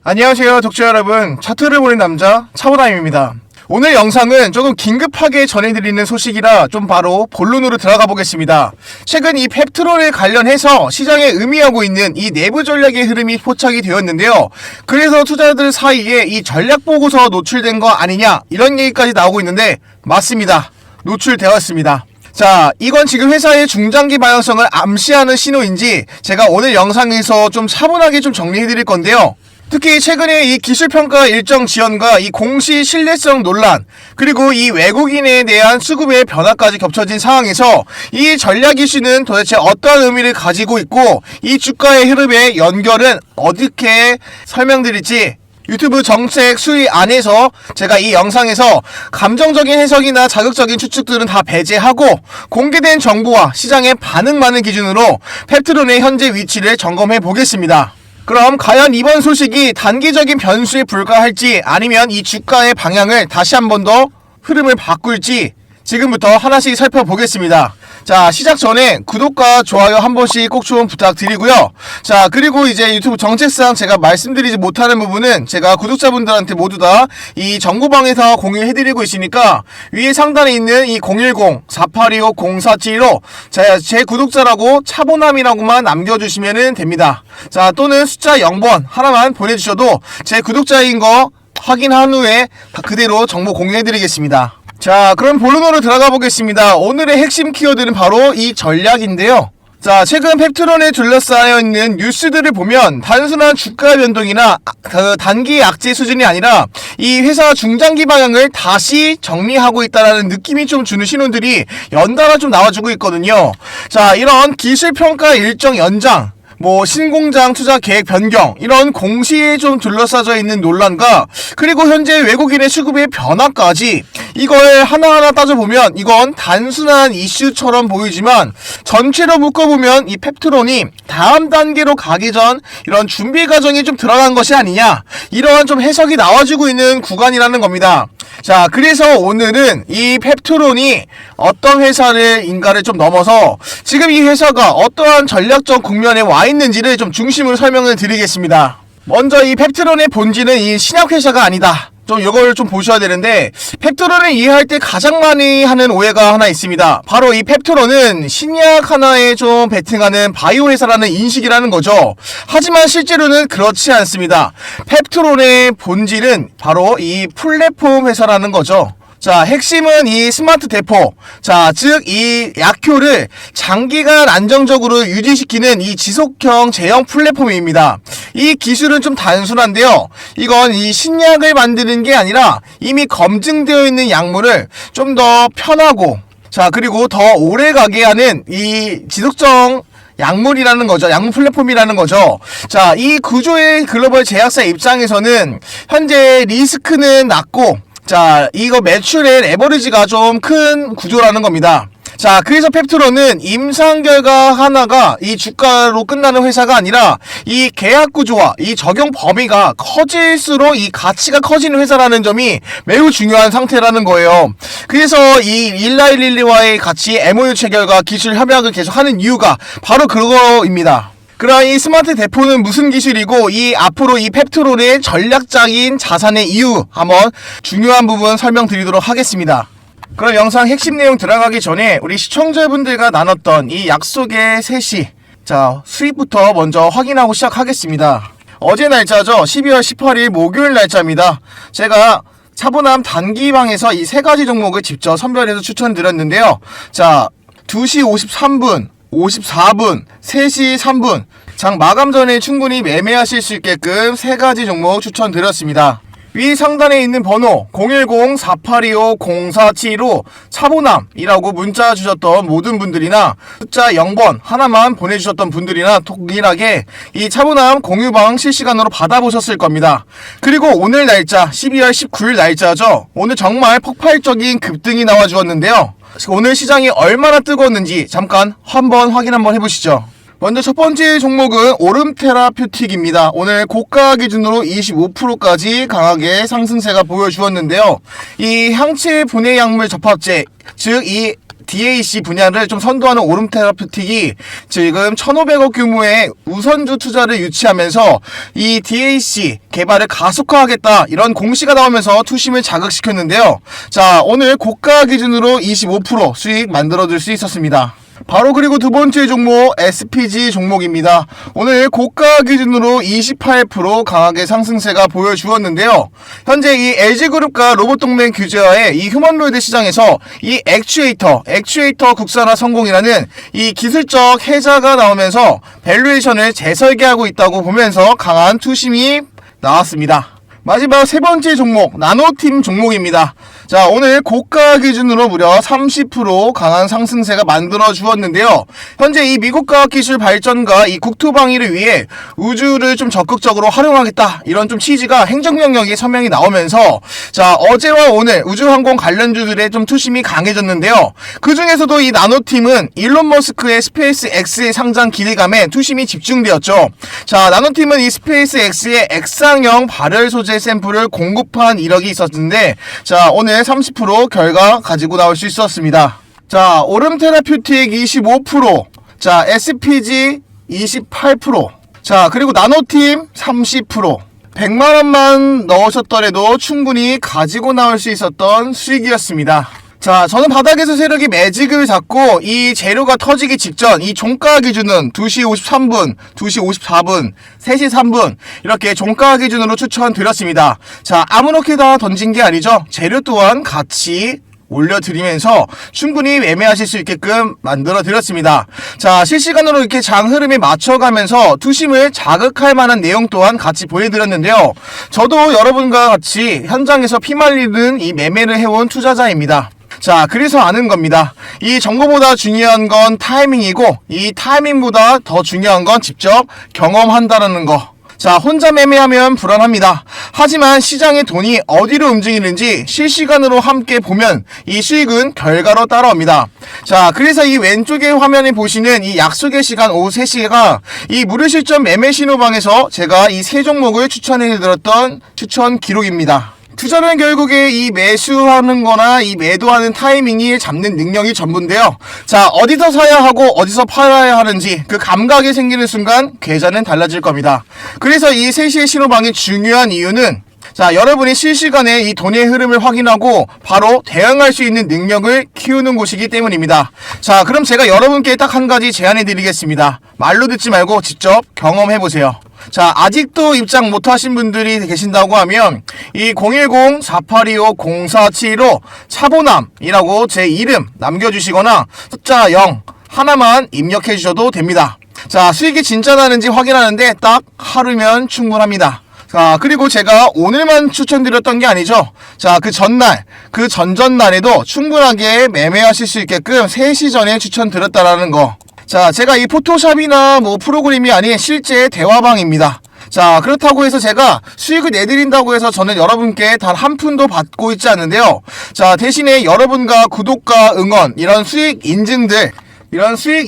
안녕하세요 독자 여러분, 차트를 보는 남자 차보담입니다. 오늘 영상은 조금 긴급하게 전해드리는 소식이라 좀 바로 본론으로 들어가 보겠습니다. 최근 이 펩트론에 관련해서 시장에 의미하고 있는 이 내부 전략의 흐름이 포착이 되었는데요. 그래서 투자자들 사이에 이 전략 보고서 노출된 거 아니냐 이런 얘기까지 나오고 있는데 맞습니다. 노출되었습니다. 자, 이건 지금 회사의 중장기 방향성을 암시하는 신호인지 제가 오늘 영상에서 좀 차분하게 좀 정리해드릴 건데요. 특히 최근에 이 기술평가 일정 지연과 이 공시 신뢰성 논란, 그리고 이 외국인에 대한 수급의 변화까지 겹쳐진 상황에서 이 전략 이슈는 도대체 어떤 의미를 가지고 있고 이 주가의 흐름의 연결은 어떻게 설명드릴지 유튜브 정책 수위 안에서 제가 이 영상에서 감정적인 해석이나 자극적인 추측들은 다 배제하고 공개된 정보와 시장의 반응만을 기준으로 펩트론의 현재 위치를 점검해 보겠습니다. 그럼 과연 이번 소식이 단기적인 변수에 불과할지 아니면 이 주가의 방향을 다시 한 번 더 흐름을 바꿀지 지금부터 하나씩 살펴보겠습니다. 자, 시작 전에 구독과 좋아요 한 번씩 꼭 좀 부탁드리고요. 자, 그리고 이제 유튜브 정책상 제가 말씀드리지 못하는 부분은 제가 구독자분들한테 모두 다 이 정보방에서 공유해드리고 있으니까 위에 상단에 있는 이 010-4825-0475 제 구독자라고 차보남이라고만 남겨주시면 됩니다. 자, 또는 숫자 0번 하나만 보내주셔도 제 구독자인 거 확인한 후에 그대로 정보 공유해드리겠습니다. 자, 그럼 본론으로 들어가 보겠습니다. 오늘의 핵심 키워드는 바로 이 전략인데요. 자, 최근 펩트론에 둘러싸여 있는 뉴스들을 보면 단순한 주가 변동이나 단기 악재 수준이 아니라 이 회사 중장기 방향을 다시 정리하고 있다는 느낌이 좀 주는 신호들이 연달아 좀 나와주고 있거든요. 자, 이런 기술평가 일정 연장, 신공장 투자 계획 변경, 이런 공시에 좀 둘러싸여 있는 논란과 그리고 현재 외국인의 수급의 변화까지 이걸 하나하나 따져보면 이건 단순한 이슈처럼 보이지만 전체로 묶어보면 이 펩트론이 다음 단계로 가기 전 이런 준비 과정이 좀 들어간 것이 아니냐, 이러한 좀 해석이 나와주고 있는 구간이라는 겁니다. 자, 그래서 오늘은 이 펩트론이 어떤 회사인가를 좀 넘어서 지금 이 회사가 어떠한 전략적 국면에 와 있는지를 좀 중심으로 설명을 드리겠습니다. 먼저 이 펩트론의 본질은 이 신약회사가 아니다. 이걸 좀 보셔야 되는데, 펩트론을 이해할 때 가장 많이 하는 오해가 하나 있습니다. 바로 이 펩트론은 신약 하나에 좀 베팅하는 바이오 회사라는 인식이라는 거죠. 하지만 실제로는 그렇지 않습니다. 펩트론의 본질은 바로 이 플랫폼 회사라는 거죠. 자, 핵심은 이 스마트 대포, 자, 즉 이 약효를 장기간 안정적으로 유지시키는 이 지속형 제형 플랫폼입니다. 이 기술은 좀 단순한데요. 이건 이 신약을 만드는 게 아니라 이미 검증되어 있는 약물을 좀 더 편하고, 자, 그리고 더 오래 가게 하는 이 지속적 약물이라는 거죠. 약물 플랫폼이라는 거죠. 자, 이 구조의 글로벌 제약사 입장에서는 현재 리스크는 낮고, 자, 이거 매출의 레버리지가 좀 큰 구조라는 겁니다. 자, 그래서 펩트론은 임상 결과 하나가 이 주가로 끝나는 회사가 아니라 이 계약 구조와 이 적용 범위가 커질수록 이 가치가 커지는 회사라는 점이 매우 중요한 상태라는 거예요. 그래서 이 일라일릴리와의 같이 MOU 체결과 기술 협약을 계속하는 이유가 바로 그거입니다. 그럼 이 스마트 대포는 무슨 기술이고 이 앞으로 이 펩트론의 전략적인 자산의 이유 한번 중요한 부분 설명드리도록 하겠습니다. 그럼 영상 핵심 내용 들어가기 전에 우리 시청자분들과 나눴던 이 약속의 3시, 자, 수익부터 먼저 확인하고 시작하겠습니다. 어제 날짜죠. 12월 18일 목요일 날짜입니다. 제가 차보남 단기방에서 이 3가지 종목을 직접 선별해서 추천드렸는데요. 자, 2시 53분 54분, 3시 3분 장 마감 전에 충분히 매매하실 수 있게끔 3가지 종목 추천드렸습니다. 위 상단에 있는 번호 010-4825-0475 차보남이라고 문자 주셨던 모든 분들이나 숫자 0번 하나만 보내주셨던 분들이나 동일하게 이 차보남 공유방 실시간으로 받아보셨을 겁니다. 그리고 오늘 날짜 12월 19일 날짜죠. 오늘 정말 폭발적인 급등이 나와 주었는데요. 오늘 시장이 얼마나 뜨거웠는지 잠깐 한번 확인 한번 해보시죠. 먼저 첫 번째 종목은 오름테라퓨틱입니다. 오늘 고가 기준으로 25%까지 강하게 상승세가 보여주었는데요. 이 항체 분해 약물 접합제, 즉 이 DAC 분야를 좀 선도하는 오름 테라퓨틱이 지금 1,500억 규모의 우선주 투자를 유치하면서 이 DAC 개발을 가속화하겠다 이런 공시가 나오면서 투심을 자극시켰는데요. 자, 오늘 고가 기준으로 25% 수익 만들어줄 수 있었습니다. 바로 그리고 두 번째 종목 SPG 종목입니다. 오늘 고가 기준으로 28% 강하게 상승세가 보여주었는데요. 현재 이 LG그룹과 로봇동맹 규제하에 이 휴먼로이드 시장에서 이 액추에이터 국산화 성공이라는 이 기술적 해자가 나오면서 밸류에이션을 재설계하고 있다고 보면서 강한 투심이 나왔습니다. 마지막 세 번째 종목 나노팀 종목입니다. 자, 오늘 고가 기준으로 무려 30% 강한 상승세가 만들어 주었는데요. 현재 이 미국 과학기술 발전과 이 국토 방위를 위해 우주를 좀 적극적으로 활용하겠다 이런 좀 취지가 행정명령에 서명이 나오면서 자, 어제와 오늘 우주항공 관련주들의 좀 투심이 강해졌는데요. 그 중에서도 이 나노팀은 일론 머스크의 스페이스 X의 상장 기대감에 투심이 집중되었죠. 자, 나노팀은 이 스페이스 X의 X상형 발열 소재 샘플을 공급한 이력이 있었는데 자, 오늘 30% 결과 가지고 나올 수 있었습니다. 자, 오름 테라퓨틱 25%, 자, SPG 28%, 자, 그리고 나노팀 30%. 100만원만 넣으셨더라도 충분히 가지고 나올 수 있었던 수익이었습니다. 자, 저는 바닥에서 세력이 매직을 잡고 이 재료가 터지기 직전 이 종가 기준은 2시 53분, 2시 54분, 3시 3분 이렇게 종가 기준으로 추천드렸습니다. 자, 아무렇게나 던진 게 아니죠. 재료 또한 같이 올려드리면서 충분히 매매하실 수 있게끔 만들어 드렸습니다. 자, 실시간으로 이렇게 장 흐름에 맞춰가면서 투심을 자극할 만한 내용 또한 같이 보여드렸는데요. 저도 여러분과 같이 현장에서 피말리는 이 매매를 해온 투자자입니다. 자, 그래서 아는 겁니다. 이 정보보다 중요한 건 타이밍이고 이 타이밍보다 더 중요한 건 직접 경험한다는 거. 자, 혼자 매매하면 불안합니다. 하지만 시장의 돈이 어디로 움직이는지 실시간으로 함께 보면 이 수익은 결과로 따라옵니다. 자, 그래서 이 왼쪽에 화면에 보시는 이 약속의 시간 오후 3시가 이 무료 실전 매매 신호방에서 제가 이 세 종목을 추천해드렸던 추천 기록입니다. 투자는 결국에 이 매수하는 거나 이 매도하는 타이밍이 잡는 능력이 전부인데요. 자, 어디서 사야 하고 어디서 팔아야 하는지 그 감각이 생기는 순간 계좌는 달라질 겁니다. 그래서 이 3시의 신호방이 중요한 이유는 자, 여러분이 실시간에 이 돈의 흐름을 확인하고 바로 대응할 수 있는 능력을 키우는 곳이기 때문입니다. 자, 그럼 제가 여러분께 딱 한 가지 제안해 드리겠습니다. 말로 듣지 말고 직접 경험해 보세요. 자, 아직도 입장 못하신 분들이 계신다고 하면 이 010-4825-0475 차보남이라고 제 이름 남겨주시거나 숫자 0 하나만 입력해 주셔도 됩니다. 자, 수익이 진짜 나는지 확인하는데 딱 하루면 충분합니다. 자, 그리고 제가 오늘만 추천드렸던 게 아니죠. 자, 그 전날, 그 전전날에도 충분하게 매매하실 수 있게끔 3시 전에 추천드렸다라는 거. 자, 제가 이 포토샵이나 뭐 프로그램이 아닌 실제 대화방입니다. 자, 그렇다고 해서 제가 수익을 내드린다고 해서 저는 여러분께 단 한 푼도 받고 있지 않는데요. 자, 대신에 여러분과 구독과 응원, 이런 수익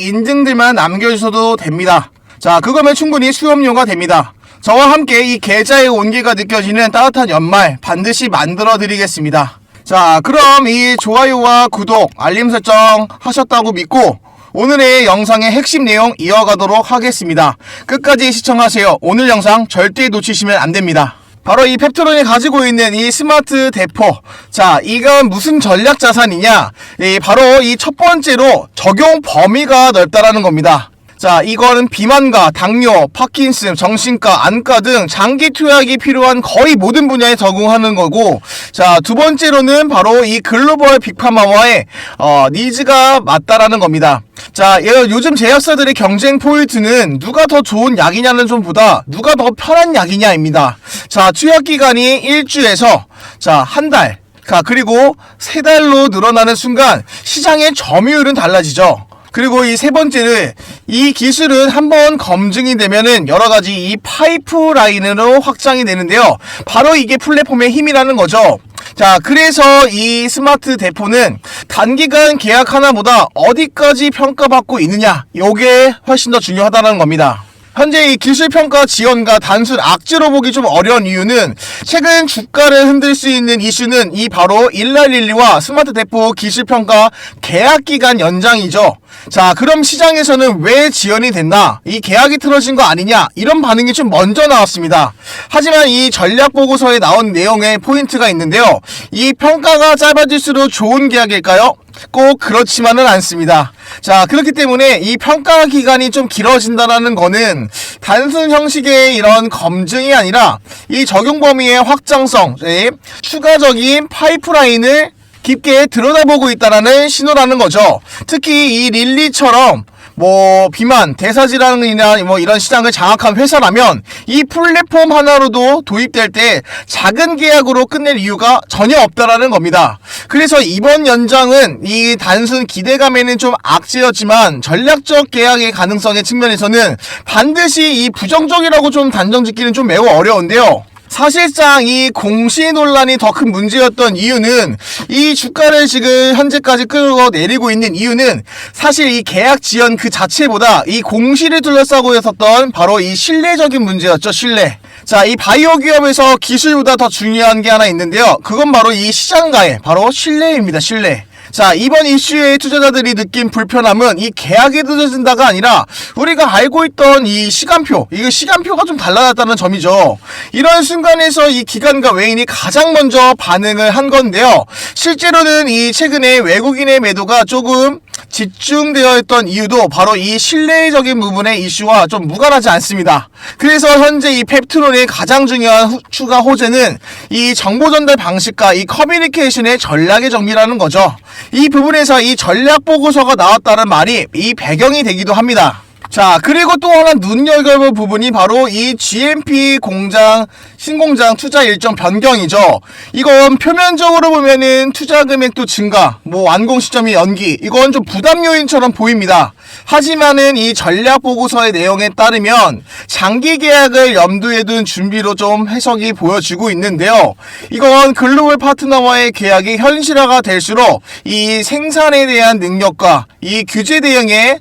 인증들만 남겨주셔도 됩니다. 자, 그거면 충분히 수업료가 됩니다. 저와 함께 이 계좌의 온기가 느껴지는 따뜻한 연말 반드시 만들어 드리겠습니다. 자, 그럼 이 좋아요와 구독, 알림 설정 하셨다고 믿고 오늘의 영상의 핵심 내용 이어가도록 하겠습니다. 끝까지 시청하세요. 오늘 영상 절대 놓치시면 안됩니다. 바로 이 펩트론이 가지고 있는 이 스마트 대포. 자, 이건 무슨 전략 자산이냐? 바로 이 첫 번째로 적용 범위가 넓다라는 겁니다. 자, 이거는 비만과 당뇨, 파킨슨, 정신과, 안과 등 장기 투약이 필요한 거의 모든 분야에 적용하는 거고, 자, 두 번째로는 바로 이 글로벌 빅파마와의 니즈가 맞다라는 겁니다. 자, 요즘 제약사들의 경쟁 포인트는 누가 더 좋은 약이냐는 좀보다 누가 더 편한 약이냐입니다. 자, 투약 기간이 1주에서 자, 한 달, 그리고 3달로 늘어나는 순간 시장의 점유율은 달라지죠. 그리고 이 세 번째는 이 기술은 한번 검증이 되면은 여러가지 이 파이프라인으로 확장이 되는데요. 바로 이게 플랫폼의 힘이라는 거죠. 자, 그래서 이 스마트 대포는 단기간 계약 하나보다 어디까지 평가받고 있느냐, 요게 훨씬 더 중요하다는 겁니다. 현재 이 기술평가 지원과 단순 악재로 보기 좀 어려운 이유는 최근 주가를 흔들 수 있는 이슈는 이 바로 일라릴리와 스마트 대포 기술평가 계약기간 연장이죠. 자, 그럼 시장에서는 왜 지연이 됐나? 이 계약이 틀어진 거 아니냐? 이런 반응이 좀 먼저 나왔습니다. 하지만 이 전략보고서에 나온 내용에 포인트가 있는데요. 이 평가가 짧아질수록 좋은 계약일까요? 꼭 그렇지만은 않습니다. 자, 그렇기 때문에 이 평가 기간이 좀 길어진다라는 거는 단순 형식의 이런 검증이 아니라 이 적용 범위의 확장성, 추가적인 파이프라인을 깊게 들여다보고 있다라는 신호라는 거죠. 특히 이 릴리처럼 비만, 대사질환이나 이런 시장을 장악한 회사라면 이 플랫폼 하나로도 도입될 때 작은 계약으로 끝낼 이유가 전혀 없다라는 겁니다. 그래서 이번 연장은 이 단순 기대감에는 좀 악재였지만 전략적 계약의 가능성의 측면에서는 반드시 이 부정적이라고 좀 단정 짓기는 좀 매우 어려운데요. 사실상 이 공시 논란이 더 큰 문제였던 이유는 이 주가를 지금 현재까지 끌어내리고 있는 이유는 사실 이 계약 지연 그 자체보다 이 공시를 둘러싸고 있었던 바로 이 신뢰적인 문제였죠. 신뢰. 자, 이 바이오 기업에서 기술보다 더 중요한 게 하나 있는데요. 그건 바로 이 시장가의 바로 신뢰입니다. 신뢰. 자, 이번 이슈의 투자자들이 느낀 불편함은 이 계약이 늦어진다가 아니라 우리가 알고 있던 이 시간표, 이거 시간표가 좀 달라졌다는 점이죠. 이런 순간에서 이 기관과 외인이 가장 먼저 반응을 한 건데요. 실제로는 이 최근에 외국인의 매도가 조금 집중되어 있던 이유도 바로 이 신뢰적인 부분의 이슈와 좀 무관하지 않습니다. 그래서 현재 이 펩트론의 가장 중요한 추가 호재는 이 정보 전달 방식과 이 커뮤니케이션의 전략의 정비라는 거죠. 이 부분에서 이 전략 보고서가 나왔다는 말이 이 배경이 되기도 합니다. 자, 그리고 또 하나 눈여겨볼 부분이 바로 이 GMP 공장, 신공장 투자 일정 변경이죠. 이건 표면적으로 보면은 투자 금액도 증가, 완공 시점이 연기, 이건 좀 부담 요인처럼 보입니다. 하지만은 이 전략 보고서의 내용에 따르면 장기 계약을 염두에 둔 준비로 좀 해석이 보여지고 있는데요. 이건 글로벌 파트너와의 계약이 현실화가 될수록 이 생산에 대한 능력과 이 규제 대응에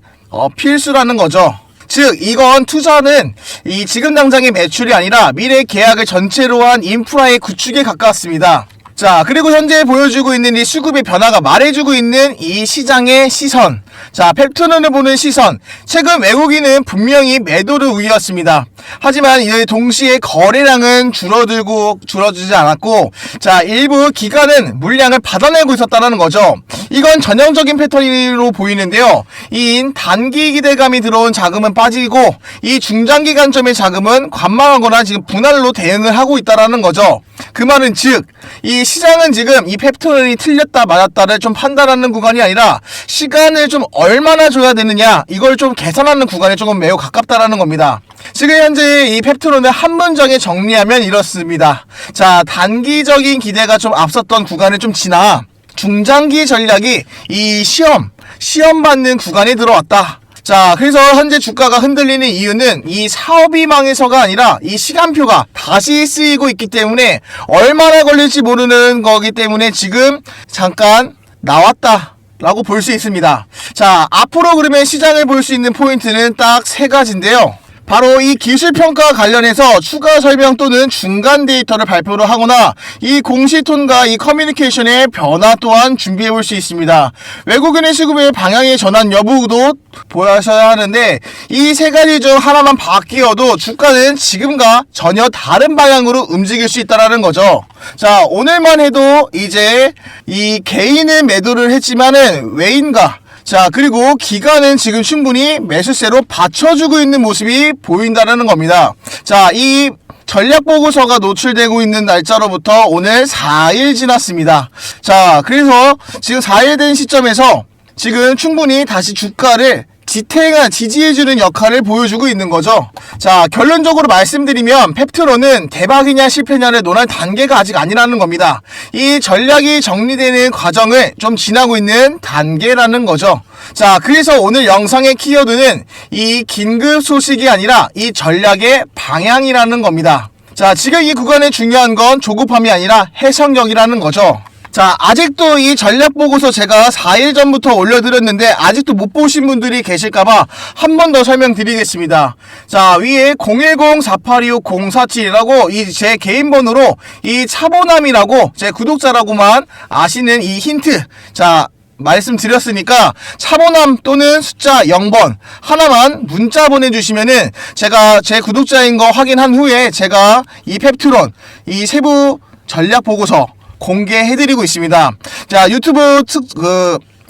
필수라는 거죠. 즉, 이건 투자는 이 지금 당장의 매출이 아니라 미래 계약을 전체로 한 인프라의 구축에 가깝습니다. 자, 그리고 현재 보여주고 있는 이 수급의 변화가 말해주고 있는 이 시장의 시선. 자, 펩트론을 보는 시선. 최근 외국인은 분명히 매도를 우위였습니다. 하지만 이에 동시에 거래량은 줄어들지 않았고, 자, 일부 기관은 물량을 받아내고 있었다는 거죠. 이건 전형적인 패턴으로 보이는데요. 이 단기 기대감이 들어온 자금은 빠지고, 이 중장기 관점의 자금은 관망하거나 지금 분할로 대응을 하고 있다는 거죠. 그 말은 즉, 이 시장은 지금 이 펩트론이 틀렸다 맞았다를 좀 판단하는 구간이 아니라 시간을 좀 얼마나 줘야 되느냐, 이걸 좀 계산하는 구간에 조금 매우 가깝다라는 겁니다. 지금 현재 이 펩트론을 한 문장에 정리하면 이렇습니다. 자, 단기적인 기대가 좀 앞섰던 구간을 좀 지나 중장기 전략이 이 시험 받는 구간에 들어왔다. 자, 그래서 현재 주가가 흔들리는 이유는 이 사업이 망해서가 아니라 이 시간표가 다시 쓰이고 있기 때문에 얼마나 걸릴지 모르는 거기 때문에 지금 잠깐 나왔다 라고 볼 수 있습니다. 자, 앞으로 그러면 시장을 볼 수 있는 포인트는 딱 세 가지인데요. 바로 이 기술평가 관련해서 추가 설명 또는 중간 데이터를 발표를 하거나 이 공시톤과 이 커뮤니케이션의 변화 또한 준비해 볼 수 있습니다. 외국인의 수급의 방향의 전환 여부도 보셔야 하는데 이 세 가지 중 하나만 바뀌어도 주가는 지금과 전혀 다른 방향으로 움직일 수 있다는 거죠. 자, 오늘만 해도 이제 이 개인은 매도를 했지만은 외인과 자, 그리고 기간은 지금 충분히 매수세로 받쳐주고 있는 모습이 보인다는 겁니다. 자, 이 전략보고서가 노출되고 있는 날짜로부터 오늘 4일 지났습니다. 자, 그래서 지금 4일 된 시점에서 지금 충분히 다시 주가를 지지해주는 역할을 보여주고 있는 거죠. 자, 결론적으로 말씀드리면 펩트론은 대박이냐 실패냐를 논할 단계가 아직 아니라는 겁니다. 이 전략이 정리되는 과정을 좀 지나고 있는 단계라는 거죠. 자, 그래서 오늘 영상의 키워드는 이 긴급 소식이 아니라 이 전략의 방향이라는 겁니다. 자, 지금 이 구간에 중요한 건 조급함이 아니라 해석력이라는 거죠. 자, 아직도 이 전략 보고서 제가 4일 전부터 올려드렸는데 아직도 못 보신 분들이 계실까봐 한 번 더 설명드리겠습니다. 자, 위에 010-4825-047이라고 이 제 개인 번호로 이 차보남이라고 제 구독자라고만 아시는 이 힌트, 자, 말씀드렸으니까 차보남 또는 숫자 0번 하나만 문자 보내주시면은 제가 제 구독자인 거 확인한 후에 제가 이 펩트론 이 세부 전략 보고서 공개해드리고 있습니다. 자, 유튜브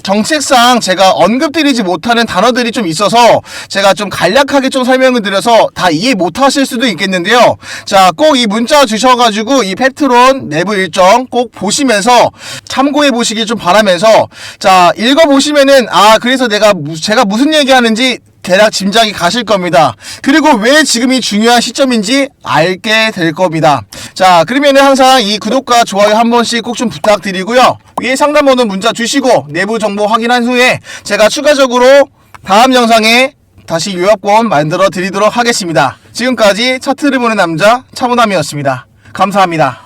정책상 제가 언급드리지 못하는 단어들이 좀 있어서 제가 좀 간략하게 좀 설명을 드려서 다 이해 못하실 수도 있겠는데요. 자, 꼭 이 문자 주셔가지고 이 펩트론 내부 일정 꼭 보시면서 참고해 보시길 좀 바라면서, 자, 읽어보시면은 그래서 제가 무슨 얘기하는지 대략 짐작이 가실 겁니다. 그리고 왜 지금이 중요한 시점인지 알게 될 겁니다. 자, 그러면은 항상 이 구독과 좋아요 한 번씩 꼭 좀 부탁드리고요. 위에 상담번호 문자 주시고 내부 정보 확인한 후에 제가 추가적으로 다음 영상에 다시 요약본 만들어 드리도록 하겠습니다. 지금까지 차트를 보는 남자 차보남이었습니다. 감사합니다.